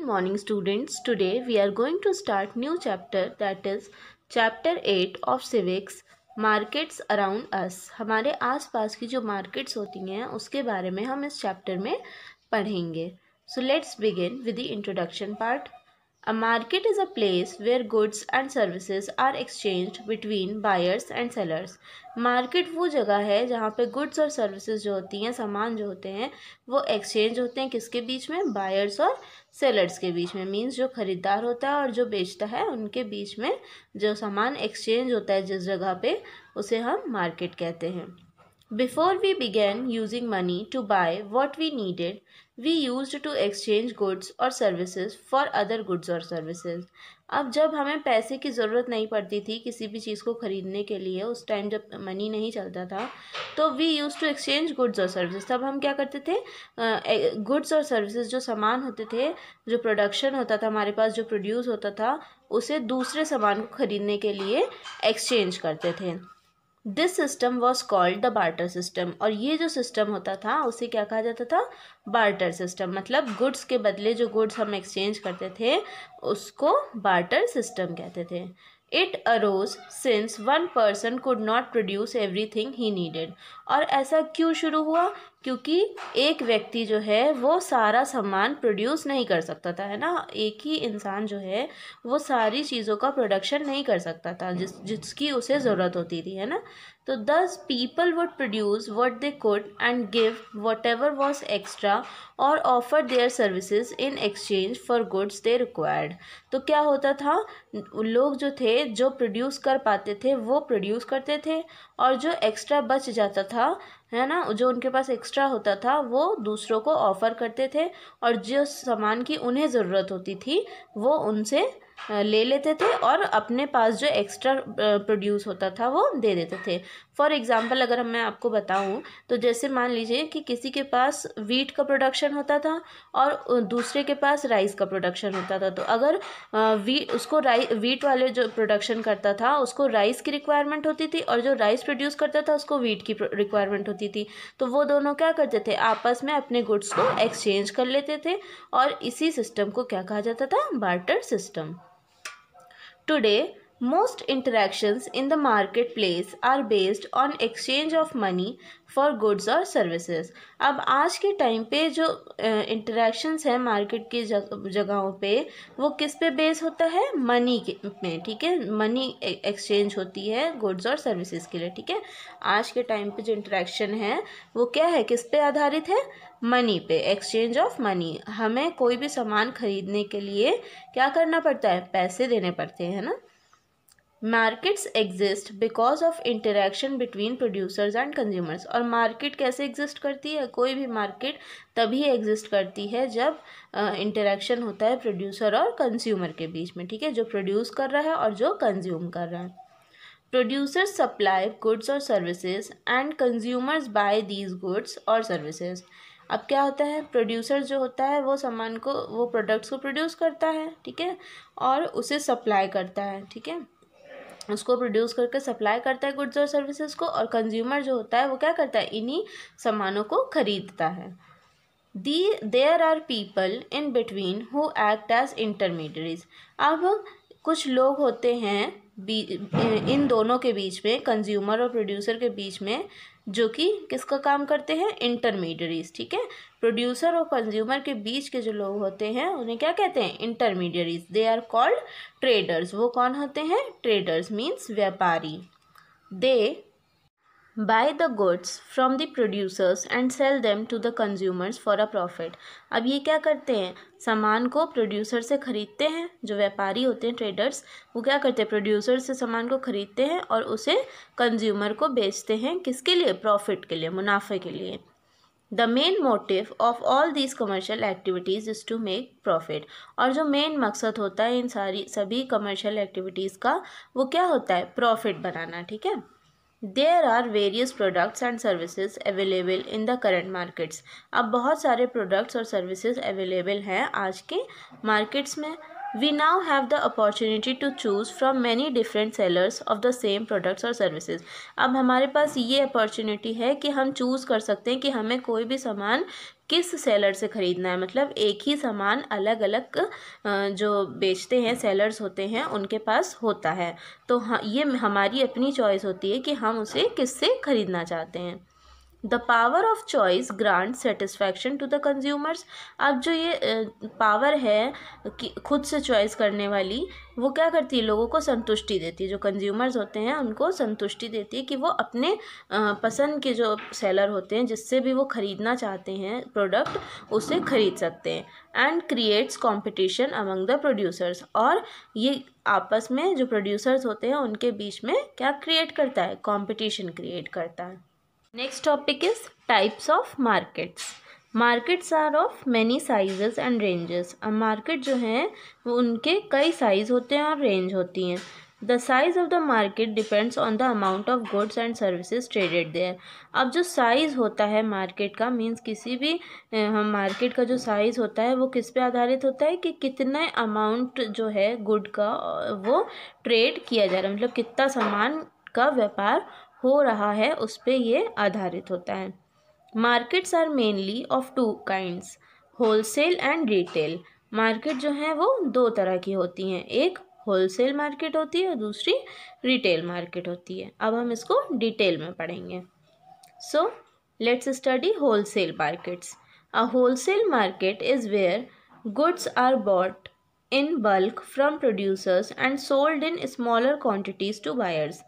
morning students. Today we are going to start new chapter, that is chapter 8 of civics, markets around us. हमारे आसपास की जो markets होती हैं उसके बारे में हम इस चैप्टर में पढ़ेंगे. So let's begin with the introduction part. A market is a place where goods and services are exchanged between buyers and sellers. Market वो जगह है जहाँ पे गुड्स और सर्विसेज जो होती हैं, सामान जो होते हैं, वो एक्सचेंज होते हैं किसके बीच में? बायर्स और सेलर्स के बीच में. मीन्स जो खरीदार होता है और जो बेचता है उनके बीच में जो सामान एक्सचेंज होता है जिस जगह पे, उसे हम मार्केट कहते हैं. Before we began using money to buy what we needed, we used to exchange goods or services for other goods or services. अब जब हमें पैसे की ज़रूरत नहीं पड़ती थी किसी भी चीज़ को ख़रीदने के लिए, उस टाइम जब मनी नहीं चलता था, तो we use to exchange goods और सर्विसेज. तब हम क्या करते थे? गुड्स और सर्विसेज जो सामान होते थे, जो प्रोडक्शन होता था हमारे पास, जो प्रोड्यूस होता था, उसे दूसरे सामान को ख़रीदने के लिए एक्सचेंज करते थे. This system was called the barter system. और ये जो सिस्टम होता था उसे क्या कहा जाता था? Barter system. मतलब गुड्स के बदले जो गुड्स हम एक्सचेंज करते थे उसको बार्टर सिस्टम कहते थे. It arose since one person could not produce everything he needed. और ऐसा क्यों शुरू हुआ? क्योंकि एक व्यक्ति जो है वो सारा सामान प्रोड्यूस नहीं कर सकता था, है ना. एक ही इंसान जो है वो सारी चीज़ों का प्रोडक्शन नहीं कर सकता था जिसकी उसे ज़रूरत होती थी, है ना. तो दस people would produce what they could and give whatever was extra और offer their services in exchange for goods they required. तो क्या होता था? लोग जो थे, जो प्रोड्यूस कर पाते थे वो प्रोड्यूस करते थे, और जो एक्स्ट्रा बच जाता था, है ना, जो उनके पास एक्स्ट्रा होता था, वो दूसरों को ऑफ़र करते थे, और जो सामान की उन्हें ज़रूरत होती थी वो उनसे ले लेते थे और अपने पास जो एक्स्ट्रा प्रोड्यूस होता था वो दे देते थे. फॉर एग्ज़ाम्पल अगर मैं आपको बताऊं तो जैसे मान लीजिए कि किसी के पास वीट का प्रोडक्शन होता था और दूसरे के पास राइस का प्रोडक्शन होता था. तो अगर वीट वाले जो प्रोडक्शन करता था उसको राइस की रिक्वायरमेंट होती थी, और जो राइस प्रोड्यूस करता था उसको वीट की रिक्वायरमेंट होती थी. तो वो दोनों क्या करते थे? आपस में अपने गुड्स को एक्सचेंज कर लेते थे, और इसी सिस्टम को क्या कहा जाता था? Barter system. Today, most interactions in the marketplace are based on exchange of money for goods or services. अब आज के टाइम पे जो इंटरेक्शंस हैं मार्केट की जगहों पे, वो किस पे बेस होता है? मनी में. ठीक है, मनी एक्सचेंज होती है गुड्स और सर्विसेज के लिए. ठीक है, आज के टाइम पे जो इंटरेक्शन है वो क्या है? किस पे आधारित है? मनी पे. Exchange of money. हमें कोई भी सामान खरीदने के लिए क्या करना पड़ता है? पैसे देने पड़ते हैं, है ना. Markets exist because of interaction between producers and consumers. और मार्केट कैसे एग्जिस्ट करती है? कोई भी मार्केट तभी एग्जिस्ट करती है जब इंटरेक्शन होता है प्रोड्यूसर और कंज्यूमर के बीच में. ठीक है, जो प्रोड्यूस कर रहा है और जो कंज्यूम कर रहा है. प्रोड्यूसर्स सप्लाई गुड्स और services and consumers buy these goods और सर्विसेज. अब क्या होता है? प्रोड्यूसर जो होता है वो सामान को, वो प्रोडक्ट्स को प्रोड्यूस करता है, ठीक है, और उसे सप्लाई करता है. ठीक है, उसको प्रोड्यूस करके सप्लाई करता है गुड्स और सर्विसेज को, और कंज्यूमर जो होता है वो क्या करता है? इन्हीं सामानों को खरीदता है. There are people in between who act as intermediaries. अब कुछ लोग होते हैं इन दोनों के बीच में, कंज्यूमर और प्रोड्यूसर के बीच में, जो कि किसका काम करते हैं? इंटरमीडियरीज. ठीक है, प्रोड्यूसर और कंज्यूमर के बीच के जो लोग होते हैं उन्हें क्या कहते हैं? Intermediaries. They are called traders. वो कौन होते हैं? ट्रेडर्स मीन्स व्यापारी. दे buy the goods from the producers and sell them to the consumers for a profit. अब ये क्या करते हैं? सामान को प्रोड्यूसर से ख़रीदते हैं. जो व्यापारी होते हैं ट्रेडर्स, वो क्या करते हैं? प्रोड्यूसर से सामान को ख़रीदते हैं और उसे कंज्यूमर को बेचते हैं. किसके लिए? प्रॉफिट के लिए, मुनाफे के लिए. The main motive of all these commercial activities is to make profit. और जो मेन मकसद होता है इन सभी कमर्शियल एक्टिविटीज़ का, वो क्या होता है? प्रॉफिट बनाना. ठीक है. There are various products and services available in the current markets. अब बहुत सारे प्रोडक्ट्स और सर्विसेज अवेलेबल हैं आज के मार्केट्स में. We now have the opportunity to choose from many different sellers of the same products or services. अब हमारे पास ये अपॉर्चुनिटी है कि हम चूज़ कर सकते हैं कि हमें कोई भी सामान किस सेलर से ख़रीदना है। मतलब एक ही सामान अलग अलग जो बेचते हैं सेलर्स होते हैं उनके पास होता है। तो हाँ, ये हमारी अपनी चॉइस होती है कि हम उसे किससे ख़रीदना चाहते हैं। The power of choice grant satisfaction to the consumers. अब जो ये पावर है कि खुद से चॉइस करने वाली, वो क्या करती है, लोगों को संतुष्टि देती है। जो कंज्यूमर्स होते हैं उनको संतुष्टि देती है कि वो अपने पसंद के जो सेलर होते हैं जिससे भी वो ख़रीदना चाहते हैं प्रोडक्ट, उसे ख़रीद सकते हैं। And creates competition among the producers. और ये आपस में जो प्रोड्यूसर्स होते हैं उनके बीच में क्या क्रिएट करता है, कॉम्पिटिशन क्रिएट करता है। Next topic is types of markets. Markets are of many sizes and ranges. अब मार्केट जो हैं वो उनके कई साइज़ होते हैं और रेंज होती हैं। The size of the market depends on the amount of goods and services traded there. अब जो साइज़ होता है मार्केट का, मीन्स किसी भी हम मार्केट का जो साइज़ होता है वो किस पे आधारित होता है कि कितने अमाउंट जो है गुड का वो ट्रेड किया जा रहा है, मतलब कितना सामान का व्यापार हो रहा है, उस पे ये आधारित होता है। Markets are mainly of two kinds, wholesale and retail. Market जो है वो दो तरह की होती हैं, एक होलसेल मार्केट होती है और दूसरी रिटेल मार्केट होती है। अब हम इसको डिटेल में पढ़ेंगे। So let's study wholesale markets. A wholesale market is where goods are bought in bulk from producers and sold in smaller quantities to buyers.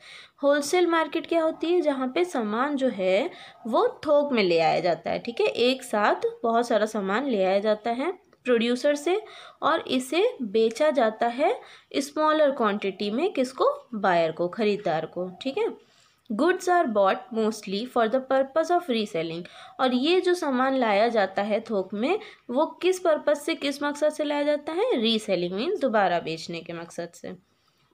Wholesale market क्या होती है, जहाँ पे सामान जो है वो थोक में ले आया जाता है। ठीक है, एक साथ बहुत सारा सामान ले आया जाता है प्रोड्यूसर से और इसे बेचा जाता है स्मॉलर क्वांटिटी में, किसको, बायर को, ख़रीदार को। ठीक है, goods are bought mostly for the purpose of reselling. और ये जो सामान लाया जाता है थोक में वो किस पर्पज़ से, किस मकसद से लाया जाता है, रीसेलिंग मीन्स दोबारा बेचने के मकसद से।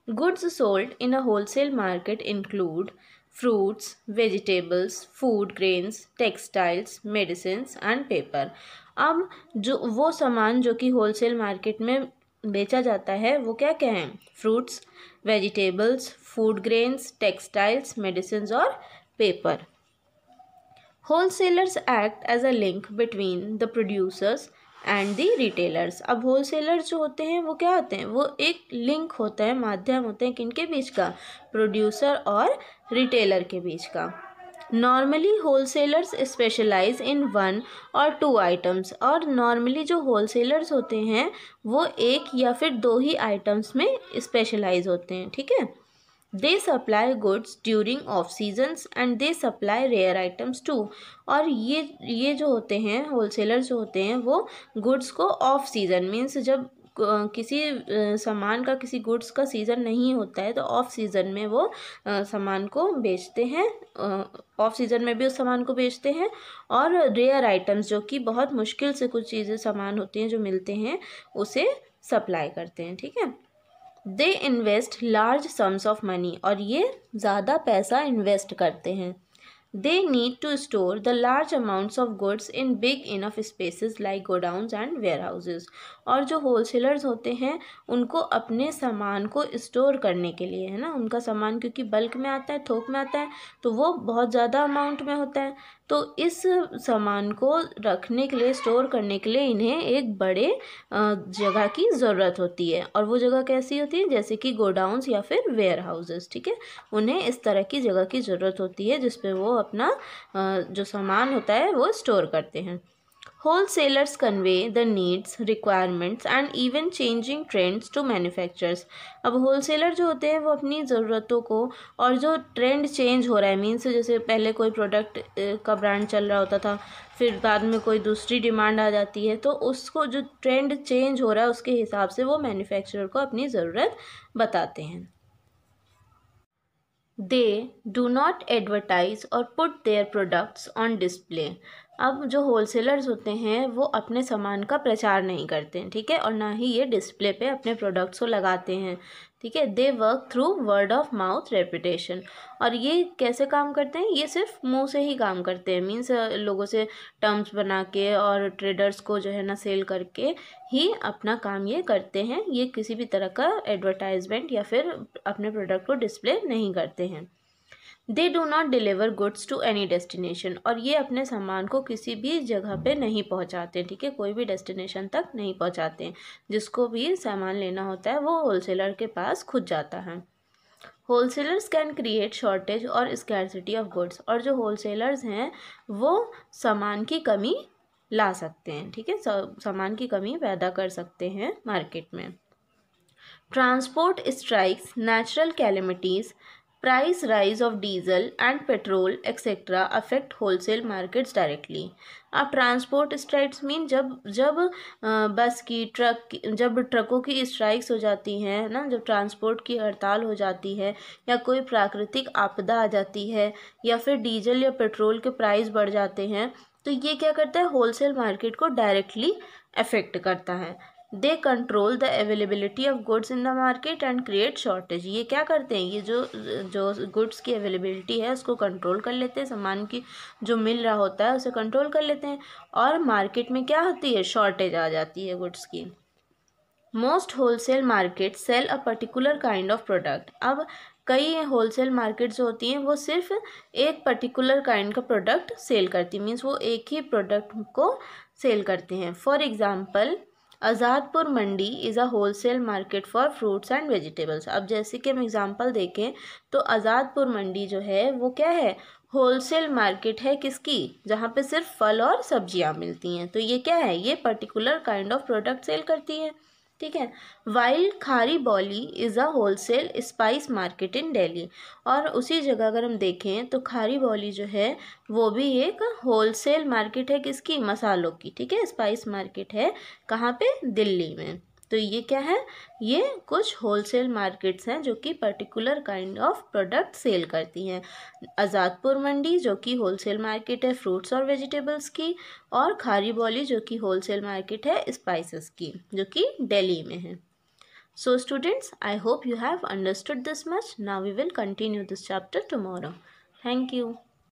Goods sold in a wholesale market include fruits, vegetables, food grains, textiles, medicines and paper. अब जो वो सामान जो कि होलसेल मार्केट में बेचा जाता है वो क्या क्या है, fruits, vegetables, food grains, textiles, medicines और paper. Wholesalers act as a link between the producers and the retailers. अब होलसेलर्स जो होते हैं वो क्या होते हैं, वो एक लिंक होता है, माध्यम होते हैं किनके बीच का, प्रोड्यूसर और रिटेलर के बीच का। Normally wholesalers specialise in one or two items. और नॉर्मली जो होलसेलर्स होते हैं वो एक या फिर दो ही आइटम्स में स्पेशलाइज होते हैं। ठीक है, they supply goods during off seasons and they supply rare items too. और ये जो होते हैं होलसेलर्स जो होते हैं वो गुड्स को ऑफ सीज़न मीन्स जब किसी सामान का, किसी गुड्स का सीज़न नहीं होता है तो ऑफ सीज़न में वो सामान को बेचते हैं, ऑफ सीज़न में भी उस सामान को बेचते हैं। और रेयर आइटम्स जो कि बहुत मुश्किल से कुछ चीज़ें सामान होती हैं जो मिलते हैं उसे सप्लाई करते हैं। ठीक है, they invest large sums of money. और ये ज़्यादा पैसा इन्वेस्ट करते हैं। They need to store the large amounts of goods in big enough spaces like godowns and warehouses. और जो होलसेलर्स होते हैं उनको अपने सामान को स्टोर करने के लिए, है ना, उनका सामान क्योंकि बल्क में आता है, थोक में आता है, तो वो बहुत ज़्यादा अमाउंट में होता है, तो इस सामान को रखने के लिए, स्टोर करने के लिए इन्हें एक बड़े जगह की ज़रूरत होती है। और वो जगह कैसी होती है, जैसे कि गोडाउन्स या फिर वेयर हाउसेस। ठीक है, उन्हें इस तरह की जगह की ज़रूरत होती है जिस पे वो अपना जो सामान होता है वो स्टोर करते हैं। Wholesalers convey the needs, requirements and even changing trends to manufacturers. अब होलसेलर जो होते हैं वो अपनी ज़रूरतों को और जो ट्रेंड चेंज हो रहा है, मीन्स जैसे पहले कोई प्रोडक्ट का ब्रांड चल रहा होता था, फिर बाद में कोई दूसरी डिमांड आ जाती है, तो उसको जो ट्रेंड चेंज हो रहा है उसके हिसाब से वो मैन्युफैक्चरर को अपनी ज़रूरत बताते हैं। They do not advertise or put their products on display. अब जो होलसेलर्स होते हैं वो अपने सामान का प्रचार नहीं करते हैं, ठीक है, और ना ही ये डिस्प्ले पे अपने प्रोडक्ट्स को लगाते हैं, ठीक है। They work through word of mouth reputation. और ये कैसे काम करते हैं, ये सिर्फ मुंह से ही काम करते हैं, मीन्स लोगों से टर्म्स बना के और ट्रेडर्स को जो है ना सेल करके ही अपना काम ये करते हैं। ये किसी भी तरह का एडवर्टाइजमेंट या फिर अपने प्रोडक्ट को डिस्प्ले नहीं करते हैं। They do not deliver goods to any destination. और ये अपने सामान को किसी भी जगह पे नहीं पहुंचाते, ठीक है, कोई भी डेस्टिनेशन तक नहीं पहुंचाते। जिसको भी सामान लेना होता है वो होलसेलर के पास खुद जाता है। होलसेलर्स कैन क्रिएट शॉर्टेज और स्कैरसिटी ऑफ गुड्स। और जो होलसेलर्स हैं वो सामान की कमी ला सकते हैं, ठीक है, सामान की कमी पैदा कर सकते हैं मार्केट में। Transport strikes, natural calamities, price rise of diesel and petrol etc. affect wholesale markets directly. अब ट्रांसपोर्ट स्ट्राइक्स मीन जब बस की जब ट्रकों की स्ट्राइक्स हो जाती हैं ना, जब ट्रांसपोर्ट की हड़ताल हो जाती है या कोई प्राकृतिक आपदा आ जाती है या फिर डीजल या पेट्रोल के प्राइस बढ़ जाते हैं, तो ये क्या करता है, होलसेल मार्केट को डायरेक्टली अफेक्ट करता है। They control the availability of goods in the market and create shortage. ये क्या करते हैं, ये जो गुड्स की अवेलेबिलिटी है उसको कंट्रोल कर लेते हैं, सामान की जो मिल रहा होता है उसे कंट्रोल कर लेते हैं, और मार्केट में क्या होती है, शॉर्टेज आ जाती है गुड्स की। Most wholesale market sell a particular kind of product. अब कई होलसेल मार्केट जो होती हैं वो सिर्फ एक पर्टिकुलर काइंड का प्रोडक्ट सेल करती, मीन्स वो एक ही प्रोडक्ट को सेल करते हैं। For example, Azadpur Mandi is a wholesale market for fruits and vegetables. अब जैसे कि हम एग्जांपल देखें तो आज़ादपुर मंडी जो है वो क्या है, होलसेल मार्केट है किसकी, जहाँ पे सिर्फ फल और सब्जियाँ मिलती हैं। तो ये क्या है, ये particular kind of product sell करती है, ठीक है। While Khari Baoli is a wholesale spice market in Delhi. और उसी जगह अगर हम देखें तो खारी बौली जो है वो भी एक होलसेल मार्केट है किसकी, मसालों की, ठीक है, स्पाइस मार्केट है कहाँ पे, दिल्ली में। तो ये क्या है, ये कुछ होलसेल मार्केट्स हैं जो कि particular kind of product sell करती हैं। आज़ादपुर मंडी जो कि होलसेल मार्केट है फ्रूट्स और वेजिटेबल्स की, और खारी बौली जो कि होलसेल मार्केट है स्पाइसेस की, जो कि दिल्ली में है। So students, I hope you have understood this much. Now we will continue this chapter tomorrow. Thank you.